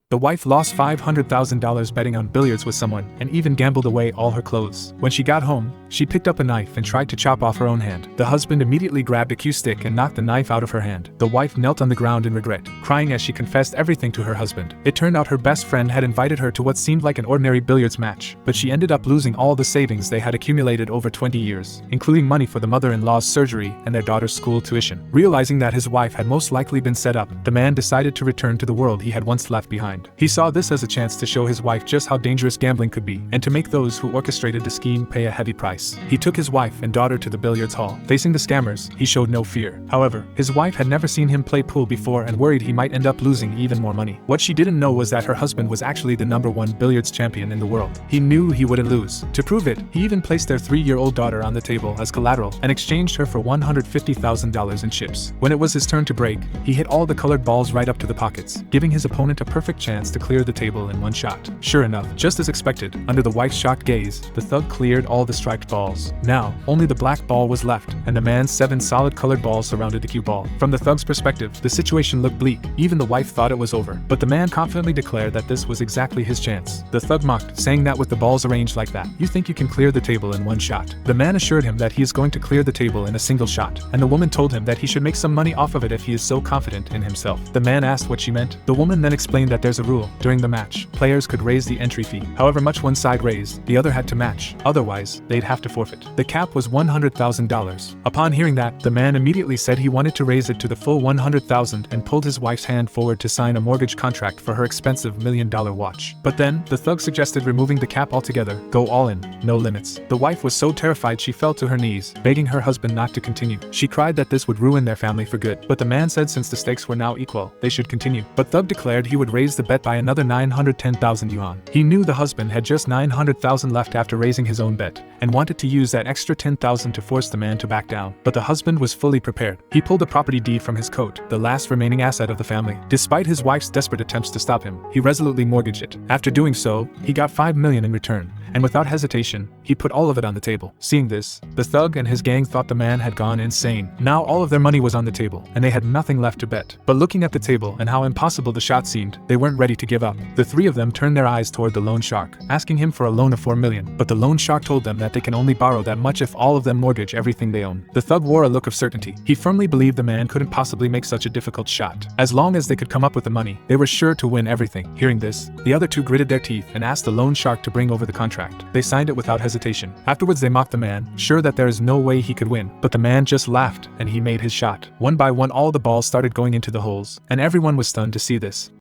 The wife lost $500,000 betting on billiards with someone and even gambled away all her clothes. When she got home, she picked up a knife and tried to chop off her own hand. The husband immediately grabbed a cue stick and knocked the knife out of her hand. The wife knelt on the ground in regret, crying as she confessed everything to her husband. It turned out her best friend had invited her to what seemed like an ordinary billiards match, but she ended up losing all the savings they had accumulated over 20 years, including money for the mother-in-law's surgery and their daughter's school tuition. Realizing that his wife had most likely been set up, the man decided to return to the world he had once left behind. He saw this as a chance to show his wife just how dangerous gambling could be, and to make those who orchestrated the scheme pay a heavy price. He took his wife and daughter to the billiards hall. Facing the scammers, he showed no fear. However, his wife had never seen him play pool before and worried he might end up losing even more money. What she didn't know was that her husband was actually the #1 billiards champion in the world. He knew he wouldn't lose. To prove it, he even placed their 3-year-old daughter on the table as collateral and exchanged her for $150,000 in chips. When it was his turn to break, he hit all the colored balls right up to the pockets, giving his opponent a perfect chance to clear the table in one shot. Sure enough, just as expected, under the wife's shocked gaze, the thug cleared all the striped balls. Now, only the black ball was left, and the man's 7 solid colored balls surrounded the cue ball. From the thug's perspective, the situation looked bleak. Even the wife thought it was over, but the man confidently declared that this was exactly his chance. The thug mocked, saying that with the balls arranged like that, you think you can clear the table in one shot. The man assured him that he is going to clear the table in a single shot, and the woman told him that he should make some money off of it if he is so confident in himself. The man asked what she meant. The woman then explained that there's a rule. During the match, players could raise the entry fee. However much one side raised, the other had to match. Otherwise, they'd have to forfeit. The cap was $100,000. Upon hearing that, the man immediately said he wanted to raise it to the full $100,000 and pulled his wife's hand forward to sign a mortgage contract for her expensive $1 million watch. But then, the thug suggested removing the cap altogether. Go all in, no limits. The wife was so terrified she fell to her knees, begging her husband not to continue. She cried that this would ruin their family for good. But the man said since the stakes were now equal, they should continue. But Thug declared he would raise the bet by another 910,000 yuan. He knew the husband had just 900,000 left after raising his own bet, and wanted to use that extra 10,000 to force the man to back down. But the husband was fully prepared. He pulled the property deed from his coat, the last remaining asset of the family. Despite his wife's desperate attempts to stop him, he resolutely mortgaged it. After doing so, he got $5 million in return, and without hesitation, he put all of it on the table. Seeing this, the thug and his gang thought the man had gone insane. Now all of their money was on the table, and they had nothing left to bet. But looking at the table and how impossible the shot seemed, they weren't ready to give up. The 3 of them turned their eyes toward the loan shark, asking him for a loan of $4 million. But the loan shark told them that they can only borrow that much if all of them mortgage everything they own. The thug wore a look of certainty. He firmly believed the man couldn't possibly make such a difficult shot. As long as they could come up with the money, they were sure to win everything. Hearing this, the other 2 gritted their teeth and asked the loan shark to bring over the contract. They signed it without hesitation. Afterwards they mocked the man, sure that there is no way he could win. But the man just laughed, and he made his shot. One by one all the balls started going into the holes, and everyone was stunned to see this.